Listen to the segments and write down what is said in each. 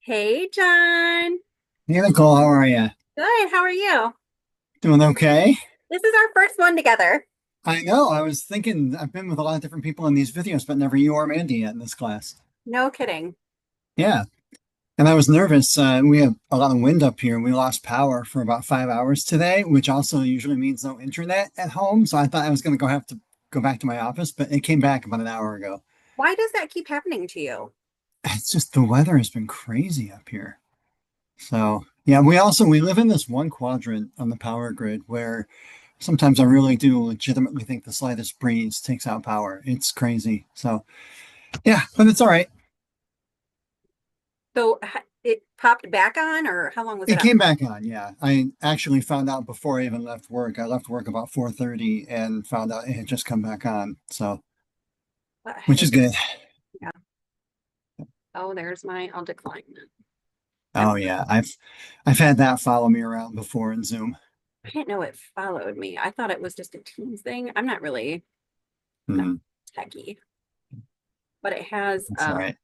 Hey, John. Hey Nicole, how are you? Good. How are you? Doing okay? This is our first one together. I know, I was thinking I've been with a lot of different people in these videos, but never you or Mandy yet in this class. No kidding. Yeah, and I was nervous. We have a lot of wind up here. We lost power for about 5 hours today, which also usually means no internet at home. So I thought I was going to have to go back to my office, but it came back about an hour ago. Why does that keep happening to you? It's just the weather has been crazy up here. So yeah, we live in this one quadrant on the power grid where sometimes I really do legitimately think the slightest breeze takes out power. It's crazy. So yeah, but it's all right. So it popped back on, or how long was it It up? came back on. Yeah, I actually found out before I even left work. I left work about 4:30 and found out it had just come back on. So What which is heck? good. Yeah. Oh, there's I'll decline it. I, Oh yeah, I've had that follow me around before in Zoom. I didn't know it followed me. I thought it was just a Teams thing. I'm not Hmm, techie, but it has, that's all right.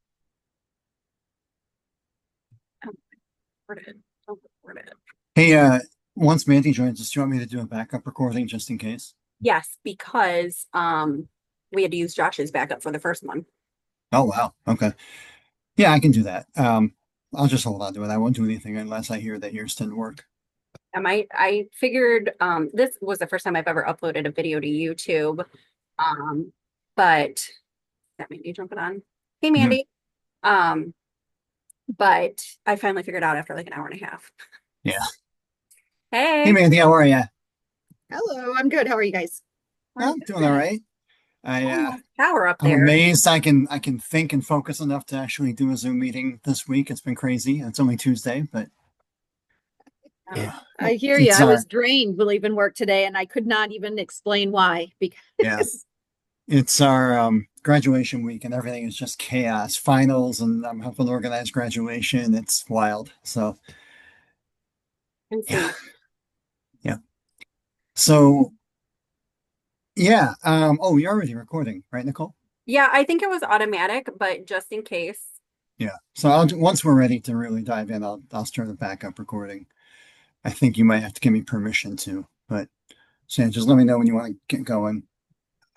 oh, record it. Don't record it. Hey, once Mandy joins us, do you want me to do a backup recording just in case? Yes, because we had to use Josh's backup for the first one. Oh wow. Okay. Yeah, I can do that. I'll just hold on to it. I won't do anything unless I hear that yours didn't work. I figured this was the first time I've ever uploaded a video to YouTube. Um, but that made me jump it on. Hey Mhm. Mandy. Um, but I finally figured out after like an hour and a half. Yeah. Hey, Hey, Mandy, how are you? Hello, I'm good. How are you guys? we're I'm doing all good. right. I Almost power up I'm there. amazed I can think and focus enough to actually do a Zoom meeting this week. It's been crazy. It's only Tuesday, but Um, I hear you. it's I was drained leaving work today, and I could not even explain why. yeah, Because it's our graduation week and everything is just chaos. Finals and I'm helping organize graduation. It's wild. So yeah, insane. yeah. So yeah. Oh, you're already recording, right, Nicole? Yeah, I think it was automatic, but just in case. Yeah. So once we're ready to really dive in, I'll start the backup recording. I think you might have to give me permission to, but so yeah, just let me know when you want to get going.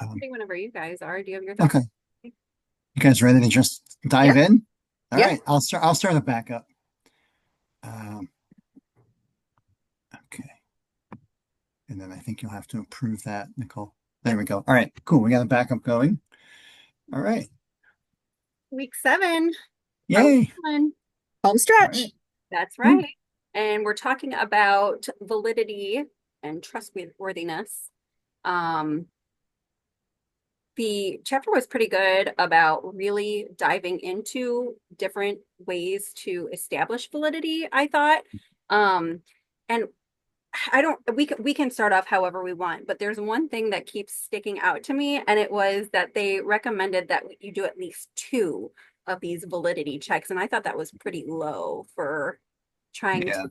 Um, Hey, whenever you guys are, do you have your thoughts? okay, you guys ready to just dive Yeah, in? All yeah. right, I'll start a backup. Um, okay, and then I think you'll have to approve that, Nicole. There Yep. we go. All right, cool. We got a backup going. All right, Week 7. Are we yay. done? home All stretch. right, That's cool. right. And we're talking about validity and trustworthiness. Um, the chapter was pretty good about really diving into different ways to establish validity, I thought. And I don't we can start off however we want, but there's one thing that keeps sticking out to me, and it was that they recommended that you do at least two of these validity checks. And I thought that was pretty low for trying Yeah, to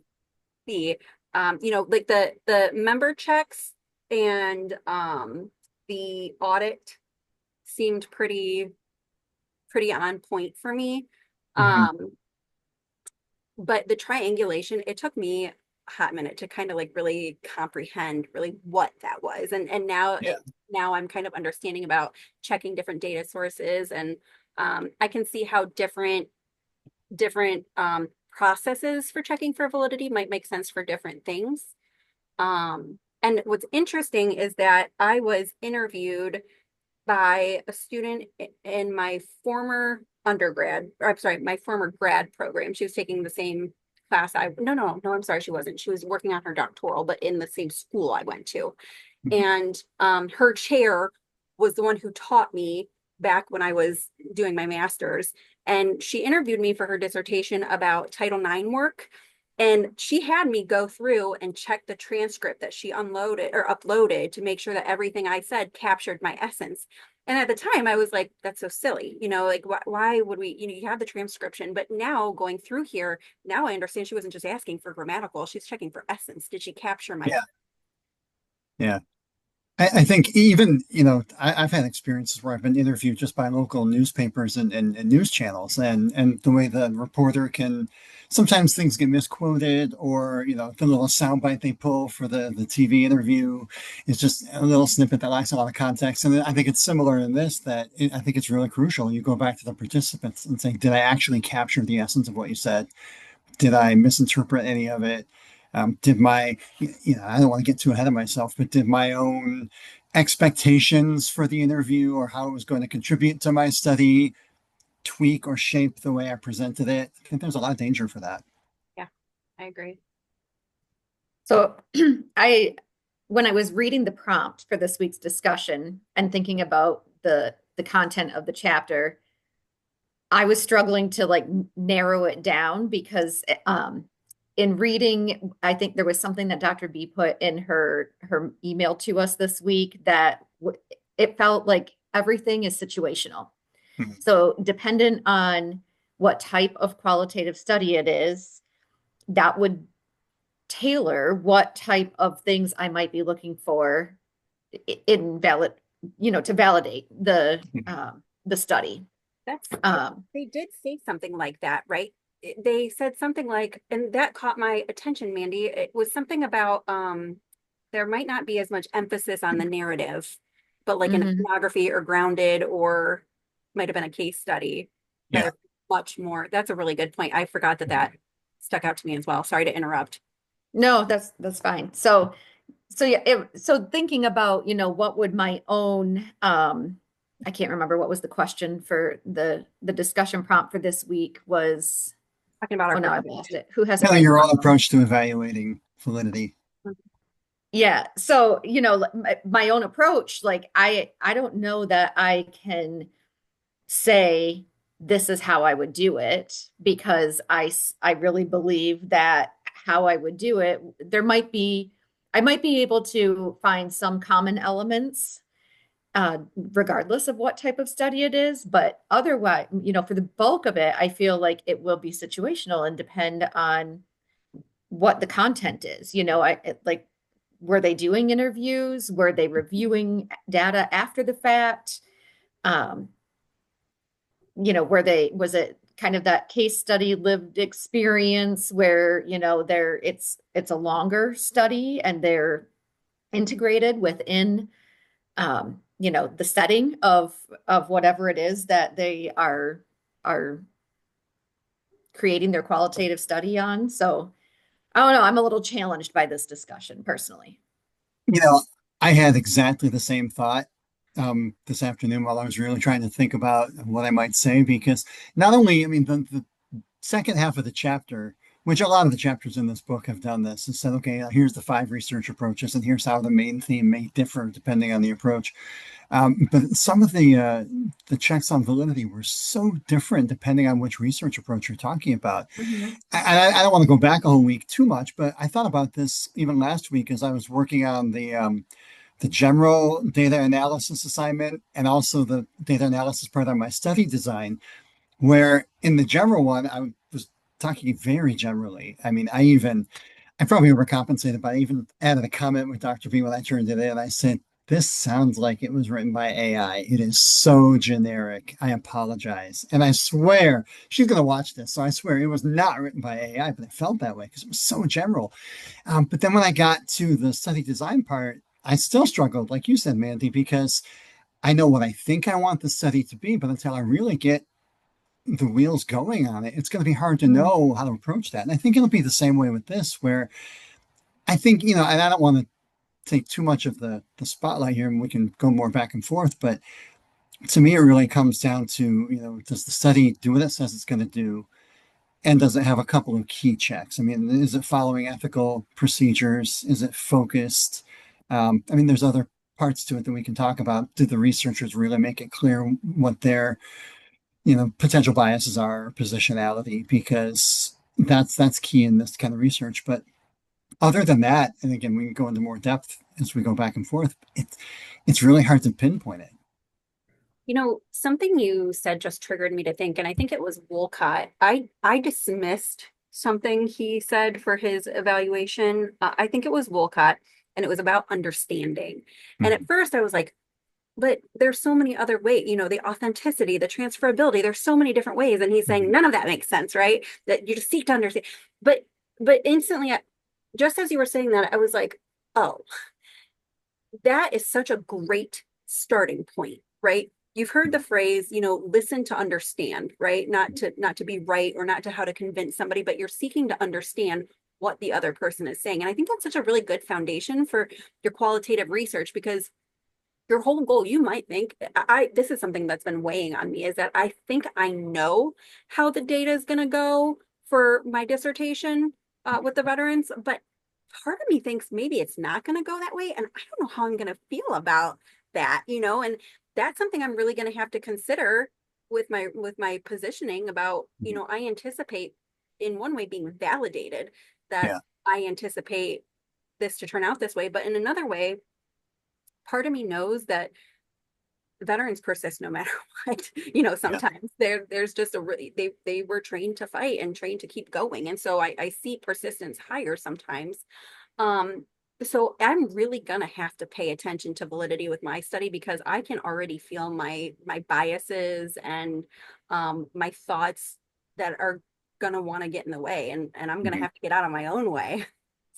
see like the member checks and the audit seemed pretty on point for me. hmm, Um, but the triangulation, it took me a hot minute to kind of like really comprehend really what that was. And yeah, now I'm kind of understanding about checking different data sources, and I can see how different processes for checking for validity might make sense for different things. And what's interesting is that I was interviewed by a student in my former undergrad, or I'm sorry, my former grad program. She was taking the same class no, I'm sorry, she wasn't. She was working on her doctoral, but in the same school I went to. And her chair was the one who taught me back when I was doing my master's. And she interviewed me for her dissertation about Title IX work. And she had me go through and check the transcript that she unloaded or uploaded to make sure that everything I said captured my essence. And at the time, I was like, that's so silly. Like, why would we, you have the transcription, but now going through here, now I understand she wasn't just asking for grammatical, she's checking for essence. Did she capture my yeah, yeah. I think even, I've had experiences where I've been interviewed just by local newspapers and news channels, and the way the reporter can, sometimes things get misquoted, or, the little soundbite they pull for the TV interview is just a little snippet that lacks a lot of context. And I think it's similar in this, I think it's really crucial. You go back to the participants and say, did I actually capture the essence of what you said? Did I misinterpret any of it? Did my, I don't want to get too ahead of myself, but did my own expectations for the interview or how it was going to contribute to my study tweak or shape the way I presented it? I think there's a lot of danger for that. Yeah, I agree. So I, when I was reading the prompt for this week's discussion and thinking about the content of the chapter, I was struggling to like narrow it down because in reading, I think there was something that Dr. B put in her email to us this week that it felt like everything is situational. Mhm. So dependent on what type of qualitative study it is, that would tailor what type of things I might be looking for in valid, to validate the study. That's, Um, they did say something like that, right? They said something like, and that caught my attention, Mandy. It was something about there might not be as much emphasis on the narrative, but like an mhm. ethnography or grounded or might have been a case study. Yeah. There's much more. That's a really good point. I forgot that that stuck out to me as well. Sorry to interrupt. No, that's fine. So yeah, so thinking about, what would my own I can't remember what was the question for the discussion prompt for this week was, Talking about our oh no, I've perspective. lost it. Who has it Kind of written your own down? approach to evaluating validity. Yeah. So, my own approach, like I don't know that I can say this is how I would do it because I really believe that how I would do it, I might be able to find some common elements regardless of what type of study it is. But otherwise, for the bulk of it, I feel like it will be situational and depend on what the content is. Like, were they doing interviews? Were they reviewing data after the fact? Um, was it kind of that case study lived experience where, it's a longer study and they're integrated within the setting of whatever it is that they are creating their qualitative study on. So I don't know, I'm a little challenged by this discussion personally. You know, I had exactly the same thought this afternoon while I was really trying to think about what I might say, because not only, I mean, the second half of the chapter, which a lot of the chapters in this book have done this, and said, okay, here's the five research approaches, and here's how the main theme may differ depending on the approach. But some of the checks on validity were so different depending on which research approach you're talking about. Mhm. I don't want to go back a whole week too much, but I thought about this even last week as I was working on the general data analysis assignment and also the data analysis part on my study design, where in the general one, I was talking very generally. I mean, I probably overcompensated, but I even added a comment with Dr. B when I turned it in. I said, this sounds like it was written by AI. It is so generic. I apologize. And I swear she's going to watch this. So I swear it was not written by AI, but it felt that way because it was so general. But then when I got to the study design part, I still struggled, like you said, Mandy, because I know what I think I want the study to be, but until I really get the wheels going on it, it's going to be hard to Mhm. know how to approach that. And I think it'll be the same way with this, where I think, and I don't want to take too much of the spotlight here and we can go more back and forth, but to me, it really comes down to, does the study do what it says it's going to do? And does it have a couple of key checks? I mean, is it following ethical procedures? Is it focused? I mean, there's other parts to it that we can talk about. Did the researchers really make it clear what their, potential biases are, or positionality? Because that's key in this kind of research. But other than that, and again, we can go into more depth as we go back and forth. It's really hard to pinpoint it. Something you said just triggered me to think, and I think it was Wolcott. I dismissed something he said for his evaluation. I think it was Wolcott. and it was about understanding. And at Mhm. first I was like, but there's so many other ways, the authenticity, the transferability, there's so many different ways. And he's saying Mhm. none of that makes sense, right? That you just seek to understand. But instantly, just as you were saying that, I was like, oh, that is such a great starting point, right? You've heard the phrase, listen to understand, right? Not to be right or not to how to convince somebody, but you're seeking to understand what the other person is saying. And I think that's such a really good foundation for your qualitative research because your whole goal, you might think, this is something that's been weighing on me, is that I think I know how the data is going to go for my dissertation with the veterans, but part of me thinks maybe it's not going to go that way, and I don't know how I'm going to feel about that, and that's something I'm really going to have to consider with my positioning about, Mhm. I anticipate in one way being validated that Yeah, I anticipate this to turn out this way, but in another way part of me knows that veterans persist no matter what. yeah. Sometimes there's just a really they were trained to fight and trained to keep going. And so I see persistence higher sometimes. Um, so I'm really gonna have to pay attention to validity with my study because I can already feel my biases and my thoughts that are gonna want to get in the way and I'm gonna Mhm. have to get out of my own way.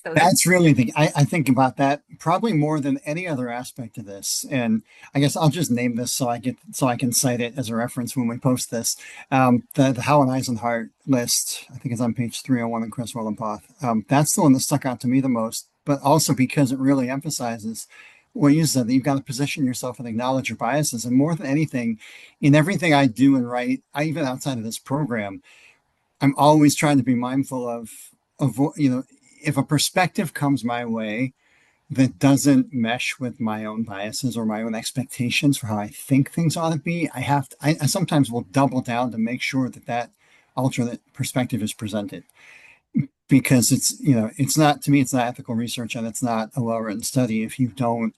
So this That's really I think about that probably more than any other aspect of this. And I guess I'll just name this so I can cite it as a reference when we post this. The Howe and Eisenhart list, I think it's on page 301 in Creswell and Poth. That's the one that stuck out to me the most, but also because it really emphasizes what you said, that you've got to position yourself and acknowledge your biases. And more than anything, in everything I do and write, even outside of this program, I'm always trying to be mindful of if a perspective comes my way that doesn't mesh with my own biases or my own expectations for how I think things ought to be, I sometimes will double down to make sure that that alternate perspective is presented because it's not, to me, it's not ethical research and it's not a well-written study if you don't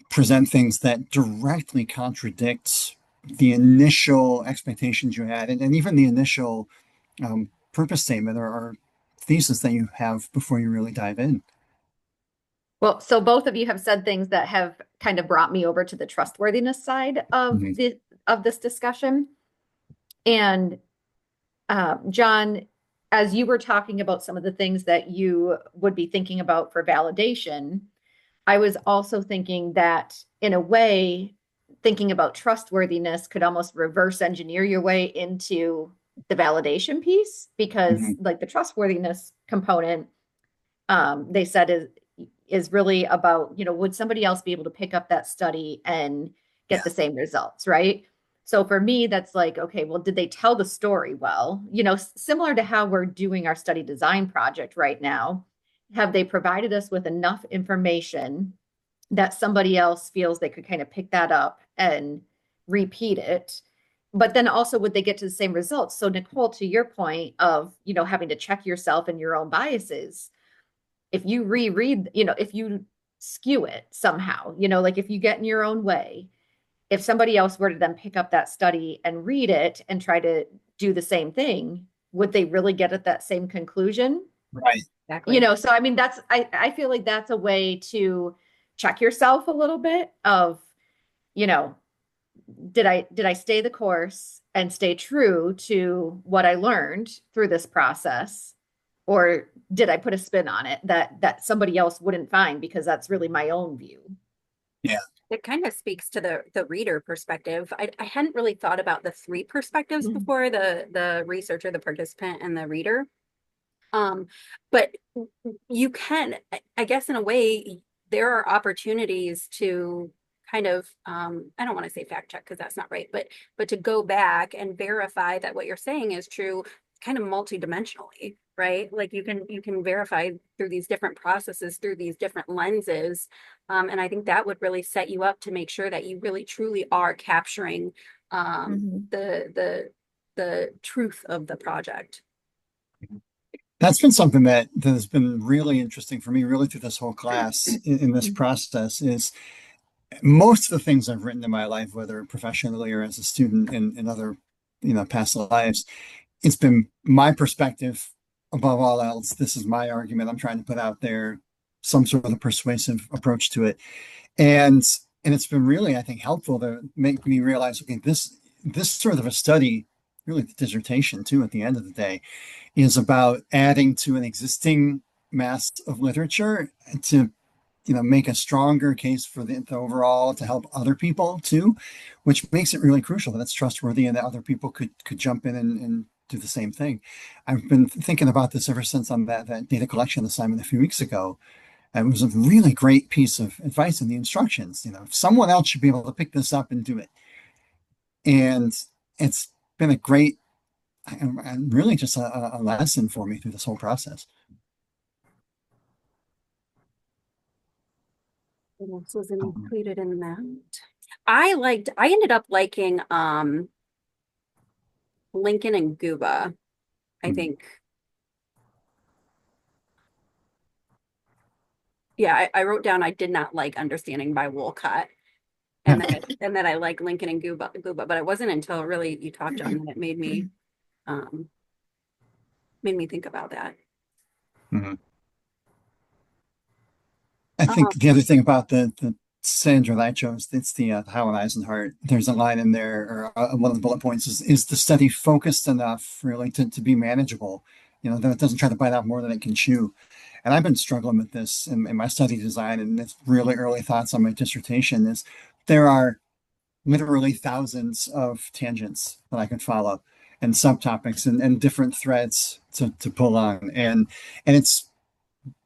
present things that directly contradict the initial expectations you had and even the initial purpose statement or thesis that you have before you really dive in. Well, so both of you have said things that have kind of brought me over to the trustworthiness side of Mhm. this discussion. And John, as you were talking about some of the things that you would be thinking about for validation, I was also thinking that in a way, thinking about trustworthiness could almost reverse engineer your way into the validation piece because Mhm. like the trustworthiness component, they said is really about, would somebody else be able to pick up that study and Yeah. get the same results, right? So for me, that's like, okay, well, did they tell the story well? Similar to how we're doing our study design project right now. Have they provided us with enough information that somebody else feels they could kind of pick that up and repeat it? But then also, would they get to the same results? So, Nicole, to your point of, having to check yourself and your own biases, if you reread, if you skew it somehow, like if you get in your own way, if somebody else were to then pick up that study and read it and try to do the same thing, would they really get at that same conclusion? Right. exactly. So I mean, I feel like that's a way to check yourself a little bit of, you know, did I stay the course and stay true to what I learned through this process? Or did I put a spin on it that somebody else wouldn't find because that's really my own view? Yeah. It kind of speaks to the reader perspective. I hadn't really thought about the three perspectives Mhm. before, the researcher, the participant, and the reader. Um, but you can, I guess in a way, there are opportunities to kind of, I don't want to say fact check because that's not right, but to go back and verify that what you're saying is true kind of multidimensionally, right? Like you can verify through these different processes, through these different lenses. And I think that would really set you up to make sure that you really truly are capturing Mhm. the truth of the project. That's been something that has been really interesting for me, really through this whole class in this process is most of the things I've written in my life, whether professionally or as a student in other, past lives, it's been my perspective above all else. This is my argument I'm trying to put out there. some sort of persuasive approach to it. And and it's been really, I think, helpful to make me realize, okay, this sort of a study, really the dissertation too, at the end of the day, is about adding to an existing mass of literature to make a stronger case for the overall to help other people too, which makes it really crucial that it's trustworthy and that other people could jump in and do the same thing. I've been thinking about this ever since on that data collection assignment a few weeks ago. And it was a really great piece of advice in the instructions. Someone else should be able to pick this up and do it. And it's been a great, and really just a lesson for me through this whole process. What else was included in that? I ended up liking Lincoln and Guba. I think, yeah, I wrote down I did not like Understanding by Wolcott. And then I like Lincoln and Guba, but it wasn't until really you talked on that it made me think about that. Mm-hmm. I Um, think the other thing about the Sandra that I chose, it's the Howard Eisenhardt. There's a line in there, or one of the bullet points is the study focused enough really to be manageable, that it doesn't try to bite out more than it can chew. And I've been struggling with this in my study design, and it's really early thoughts on my dissertation is there are literally thousands of tangents that I could follow and subtopics and different threads to pull on. And it's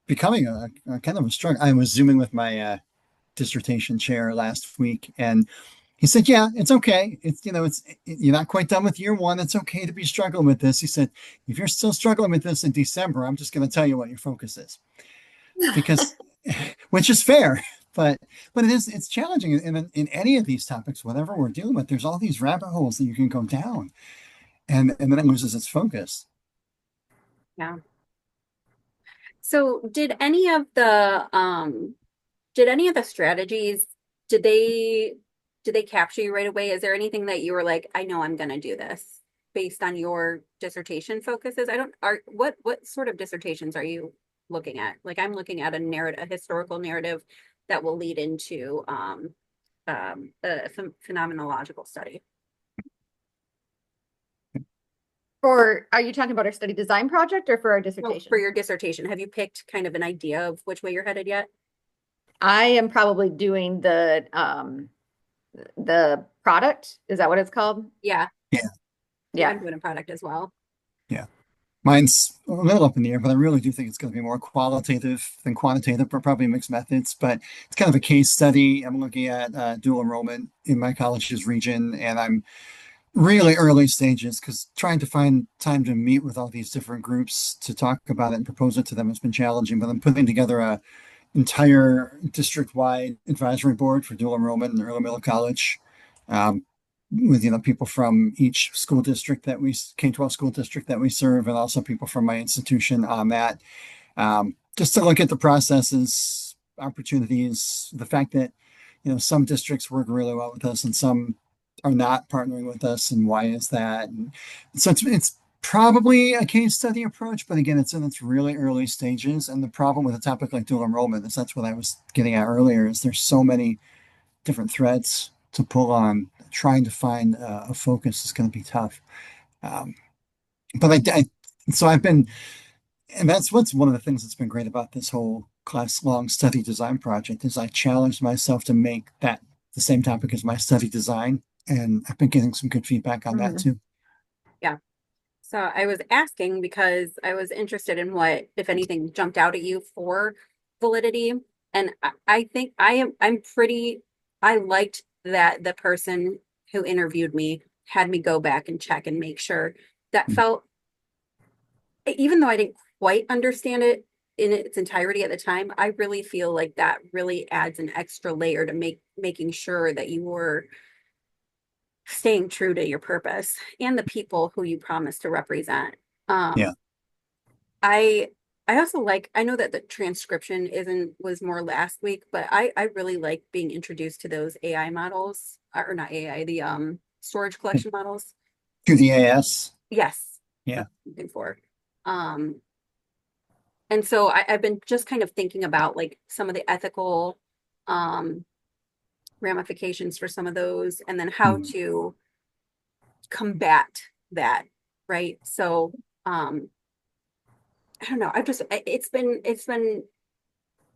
becoming a kind of a struggle. I was Zooming with my dissertation chair last week, and he said, "Yeah, it's okay. You're not quite done with year one. It's okay to be struggling with this." He said, "If you're still struggling with this in December, I'm just going to tell you what your focus is, because, which is fair, but it's challenging in any of these topics, whatever we're dealing with. There's all these rabbit holes that you can go down, and then it loses its focus." yeah. So did any of the strategies did they did they capture you right away? Is there anything that you were like, I know I'm gonna do this based on your dissertation focuses? I don't are what sort of dissertations are you looking at? Like I'm looking at a historical narrative that will lead into a phenomenological study. Are you talking about our study design project or for our So for dissertation? your dissertation, have you picked kind of an idea of which way you're headed yet? I am probably doing the product. Is that what it's called? Yeah. Yeah, Yeah, Yeah. I'm doing a product as well. yeah. Mine's a little up in the air, but I really do think it's going to be more qualitative than quantitative, but probably mixed methods. But it's kind of a case study. I'm looking at dual enrollment in my college's region, and I'm really early stages because trying to find time to meet with all these different groups to talk about it and propose it to them has been challenging. But I'm putting together a entire district-wide advisory board for dual enrollment in the early middle college, um, with people from each school district that we K-12 school district that we serve, and also people from my institution on that, just to look at the processes, opportunities, the fact that some districts work really well with us and some are not partnering with us, and why is that? And so it's probably a case study approach, but again, it's in its really early stages. And the problem with a topic like dual enrollment is that's what I was getting at earlier, is there's so many different threads to pull on. Trying to find a focus is going to be tough. Um, but so I've been, and that's what's one of the things that's been great about this whole class long study design project is I challenged myself to make that the same topic as my study design. And I've been getting some good feedback on that Mhm. too. Yeah. So I was asking because I was interested in what, if anything, jumped out at you for validity. And I think I liked that the person who interviewed me had me go back and check and make sure that felt, even though I didn't quite understand it in its entirety at the time, I really feel like that really adds an extra layer to making sure that you were staying true to your purpose and the people who you promise to represent. Yeah. Um, I I also I know that the transcription isn't was more last week, but I really like being introduced to those AI models or not AI, the storage collection models. QDAS. Yes, Yeah. that's what I'm looking for. Um, And so I've been just kind of thinking about like some of the ethical um, ramifications for some of those, and then how Hmm. to combat that, right? So I don't know. I've just it's been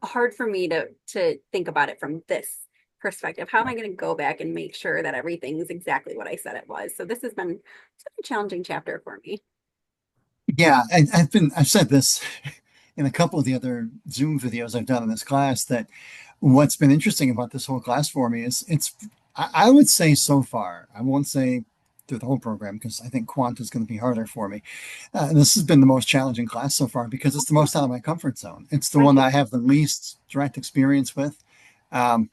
hard for me to think about it from this perspective. How am I going to go back and make sure that everything is exactly what I said it was? So this has been such a challenging chapter for me. Yeah, I've said this in a couple of the other Zoom videos I've done in this class that what's been interesting about this whole class for me is I would say so far, I won't say through the whole program because I think quant is going to be harder for me. This has been the most challenging class so far because it's the most out of my comfort zone. It's the one that Right. I have the least direct experience with, um,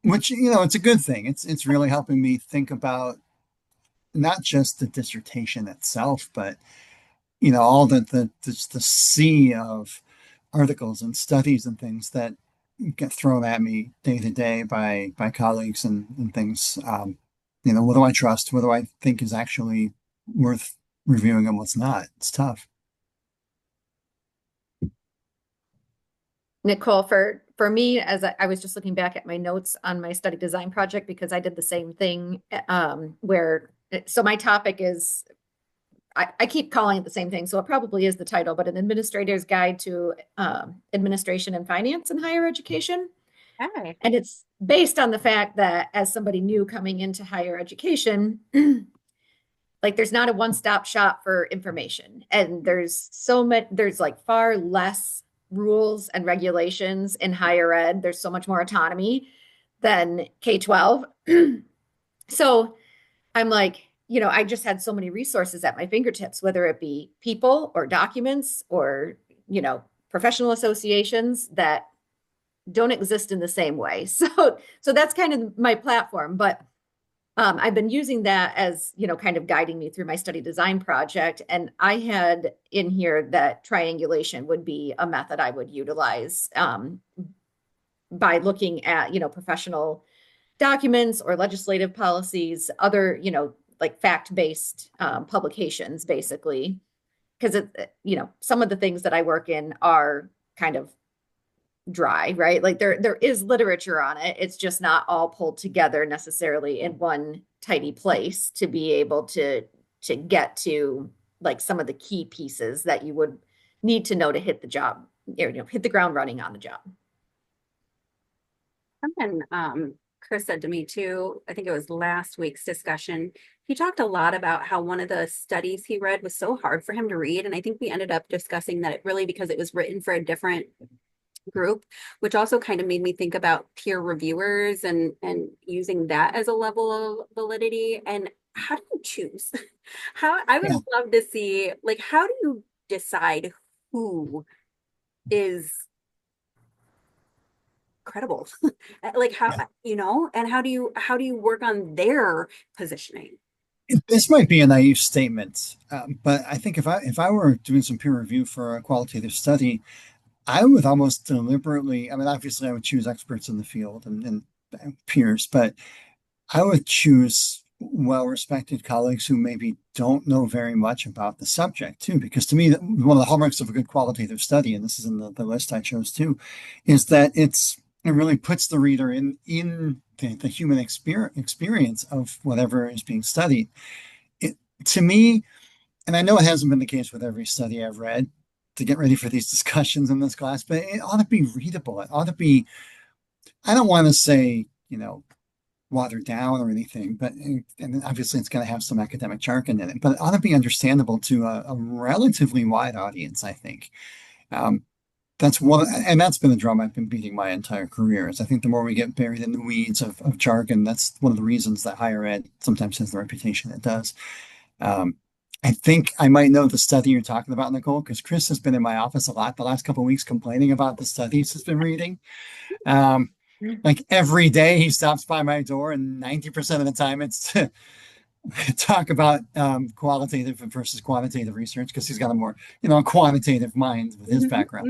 which, it's a good thing. It's really helping me think about not just the dissertation itself, but all the sea of articles and studies and things that get thrown at me day to day by colleagues and things. What do I trust? What do I think is actually worth reviewing and what's not? It's tough. Nicole, for me, as I was just looking back at my notes on my study design project because I did the same thing, where so my topic is I keep calling it the same thing, so it probably is the title, but an administrator's guide to administration and finance in higher education. Okay. And it's based on the fact that as somebody new coming into higher education, like there's not a one-stop shop for information. And there's like far less rules and regulations in higher ed. There's so much more autonomy than K-12. So I'm like, I just had so many resources at my fingertips, whether it be people or documents or, professional associations that don't exist in the same way. So that's kind of my platform. But I've been using that as, kind of guiding me through my study design project. And I had in here that triangulation would be a method I would utilize by looking at, professional documents or legislative policies, other, like fact-based publications, basically. Because some of the things that I work in are kind of dry, right? Like there is literature on it. It's just not all pulled together necessarily in one tidy place to be able to get to like some of the key pieces that you would need to know to hit the job, hit the ground running on the job. And Chris said to me too, I think it was last week's discussion, he talked a lot about how one of the studies he read was so hard for him to read. And I think we ended up discussing that it really because it was written for a different group, which also kind of made me think about peer reviewers and using that as a level of validity. And how do you choose? How I would Yeah. love to see like how do you decide who is credible? Like how and how do you work on their positioning? This might be a naive statement, but I think if I were doing some peer review for a qualitative study, I would almost deliberately, I mean, obviously I would choose experts in the field and peers, but I would choose well-respected colleagues who maybe don't know very much about the subject too, because to me, one of the hallmarks of a good qualitative study, and this is in the list I chose too, is that it really puts the reader in the human experience of whatever is being studied. It, to me, and I know it hasn't been the case with every study I've read to get ready for these discussions in this class, but it ought to be readable. It ought to be, I don't want to say, watered down or anything, but and obviously it's going to have some academic jargon in it, but it ought to be understandable to a relatively wide audience, I think. Um, that's been the drum I've been beating my entire career. Is I think the more we get buried in the weeds of jargon, that's one of the reasons that higher ed sometimes has the reputation it does. Um, I think I might know the study you're talking about, Nicole, because Chris has been in my office a lot the last couple of weeks complaining about the studies he's been reading. Um, like every day he stops by my door, and 90% of the time it's to talk about qualitative versus quantitative research because he's got a more, quantitative mind with his Mhm, background.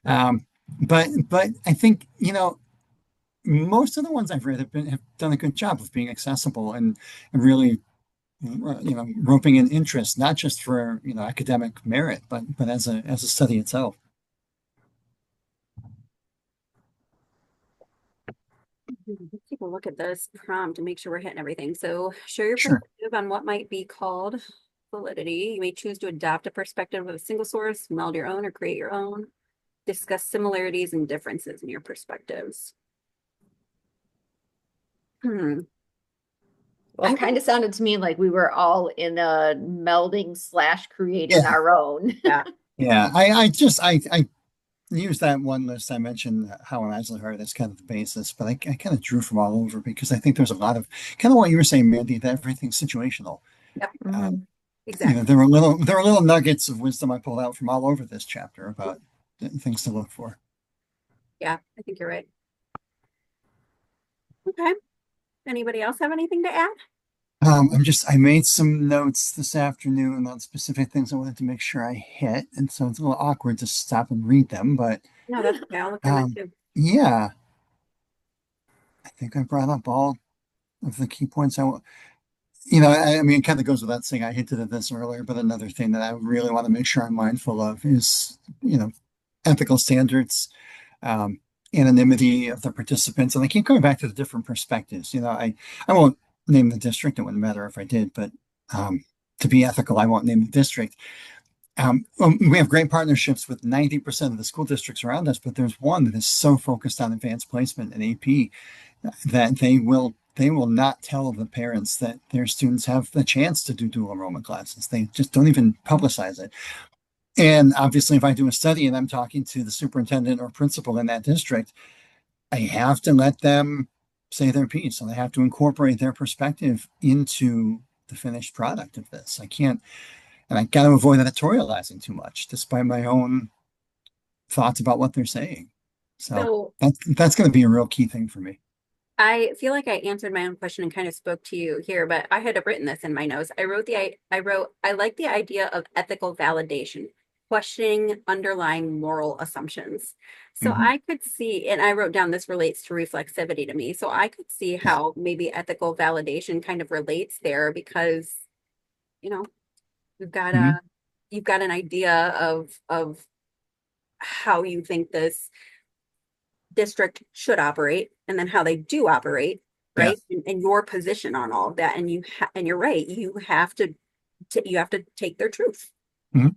mhm. But I think, most of the ones I've read have done a good job of being accessible and really roping in interest, not just for academic merit, but as a study itself. Let's take a look at this prompt and make sure we're hitting everything. So share your Sure. perspective on what might be called validity. You may choose to adopt a perspective of a single source, meld your own, or create your own. Discuss similarities and differences in your perspectives. Hmm. Well, I it kind would, of sounded to me like we were all in a melding slash Yeah. creating our own. yeah. Yeah. I use that one list I mentioned, how an Isla heard, as kind of the basis, but I kind of drew from all over because I think there's a lot of kind of what you were saying, Mandy, that everything's situational. Yep. Um, Mhm. Exactly. there are little nuggets of wisdom I pulled out from all over this chapter about things to look for. Yeah, I think you're right. Okay. Anybody else have anything to add? I made some notes this afternoon on specific things I wanted to make sure I hit, and so it's a little awkward to stop and read them, but No, that's okay. I'll look for mine um, too. yeah, I think I brought up all of the key points I mean, it kind of goes without saying, I hinted at this earlier, but another thing that I really want to make sure I'm mindful of is, ethical standards, um, anonymity of the participants. And I keep going back to the different perspectives. I won't name the district. It wouldn't matter if I did, but um, to be ethical, I won't name the district. Well, we have great partnerships with 90% of the school districts around us, but there's one that is so focused on advanced placement and AP that they will not tell the parents that their students have the chance to do dual enrollment classes. They just don't even publicize it. And obviously, if I do a study and I'm talking to the superintendent or principal in that district, I have to let them say their piece. And I have to incorporate their perspective into the finished product of this. I can't, and I got to avoid editorializing too much, despite my own thoughts about what they're saying. So So that's going to be a real key thing for me. I feel like I answered my own question and kind of spoke to you here, but I had written this in my notes. I like the idea of ethical validation, questioning underlying moral assumptions. So Mhm. I could see, and I wrote down this relates to reflexivity to me. So I could see Yeah. how maybe ethical validation kind of relates there because, you know, you've got Mhm. a you've got an idea of how you think this district should operate and then how they do operate, Yeah. right? And your position on all of that. And and you're right, you have to take their truth. Mhm.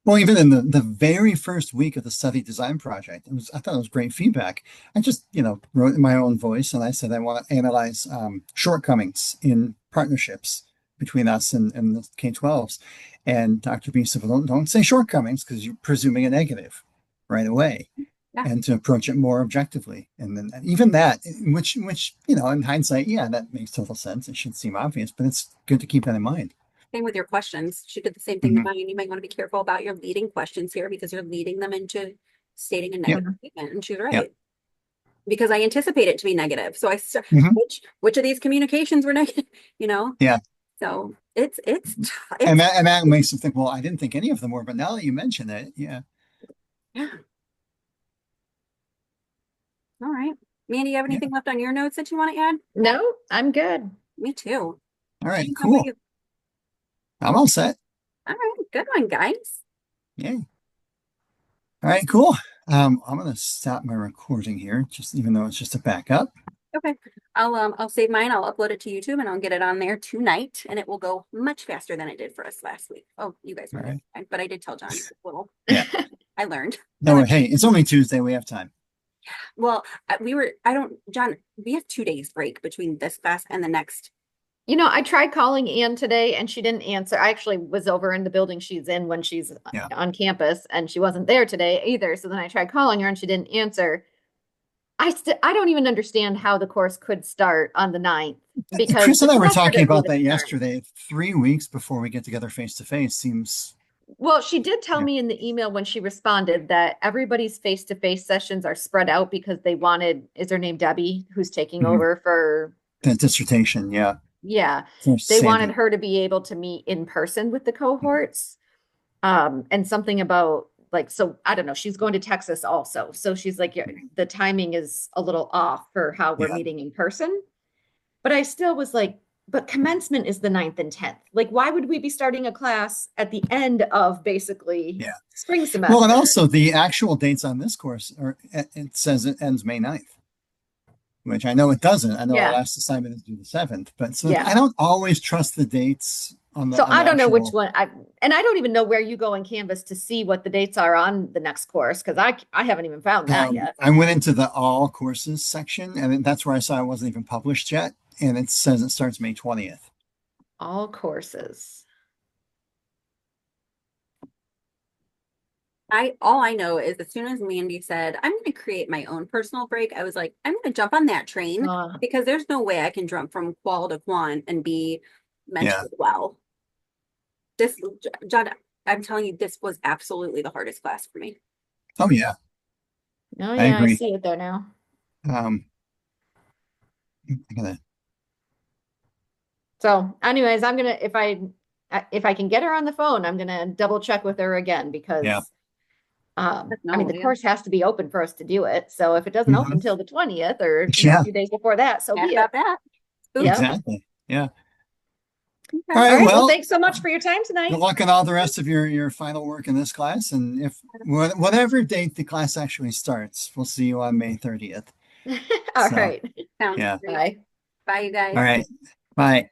Well, even in the very first week of the study design project, I thought it was great feedback. I just, wrote in my own voice and I said I want to analyze shortcomings in partnerships between us and the K-12s. And Dr. B said, well, don't say shortcomings because you're presuming a negative right away, Yeah, and to approach it more objectively. And then even that, which, in hindsight, yeah, that makes total sense. It should seem obvious, but it's good to keep that in mind. same with your questions. She did the same thing with Mhm. mine. You might want to be careful about your leading questions here because you're leading them into stating a Yeah. negative statement. And she's Yeah. right. Because I anticipate it to be negative. So Mhm. which of these communications were negative, you know? Yeah. So And it's that makes them think, well, I didn't think any of them were, but now that you mention it, yeah. yeah. All right. Mandy, you have Yeah. anything left on your notes that you want to add? No, I'm good. Me too. All right, James, how about cool. you? I'm all set. All right, good one, guys. Yeah. All right, cool. I'm gonna stop my recording here, just even though it's just a backup. Okay. I'll save mine. I'll upload it to YouTube and I'll get it on there tonight and it will go much faster than it did for us last week. Oh, you guys All were there, right. but I did tell John a little. Yeah. I learned. I No, learned. hey, it's only Tuesday. We have time. Well, I don't, John, we have 2 days break between this class and the next. I tried calling Ann today and she didn't answer. I actually was over in the building she's in when she's Yeah. on campus and she wasn't there today either. So then I tried calling her and she didn't answer. I don't even understand how the course could start on the 9th because Chris the and I were semester talking doesn't about even that start. yesterday. 3 weeks before we get together face to face seems, Well, she did tell yeah. me in the email when she responded that everybody's face-to-face sessions are spread out because they wanted, is her name Debbie, who's taking Mhm. over for, That dissertation. Yeah. yeah, For they wanted Sandy. her to be able to meet in person with the Mhm. cohorts. And something about like, so I don't know, she's going to Texas also. So she's like, yeah, the timing is a little off for how we're Yeah. meeting in person. But I still was like, but commencement is the 9th and 10th. Like, why would we be starting a class at the end of basically Yeah. spring Well, and semester? also the actual dates on this course are, it says it ends May 9th. which I know it doesn't. I know our Yeah. last assignment is due the 7th, but so Yeah. I don't always trust the dates on So the I don't know which actual. one and I don't even know where you go in Canvas to see what the dates are on the next course because I haven't even found that yet. I went into the all courses section, and that's where I saw it wasn't even published yet, and it says it starts May 20th. All courses. All I know is as soon as Mandy said, I'm going to create my own personal break, I was like, I'm going to jump on that train Uh, because there's no way I can jump from qual to quant and be Yeah. mentally well. This, John, I'm telling you, this was absolutely the hardest class for me. Oh yeah, oh I yeah, I agree. see it there now. Um, I gotta, So, anyways, I'm gonna if I can get her on the phone, I'm gonna double check with her again yeah. because I mean No, the yeah. course has to be open for us to do it. So if it doesn't open Mhm. till the 20th or a Yeah, few days before that, so Mad be it. about that. Oops. Yep. exactly. Yeah. All Okay. All right. right. Well, Well, thanks so much for your time good tonight. luck on all the rest of your final work in this class. And if whatever date the class actually starts, we'll see you on May 30th. All So, right. Sounds yeah. great. Bye. Bye, you All guys. right. Bye.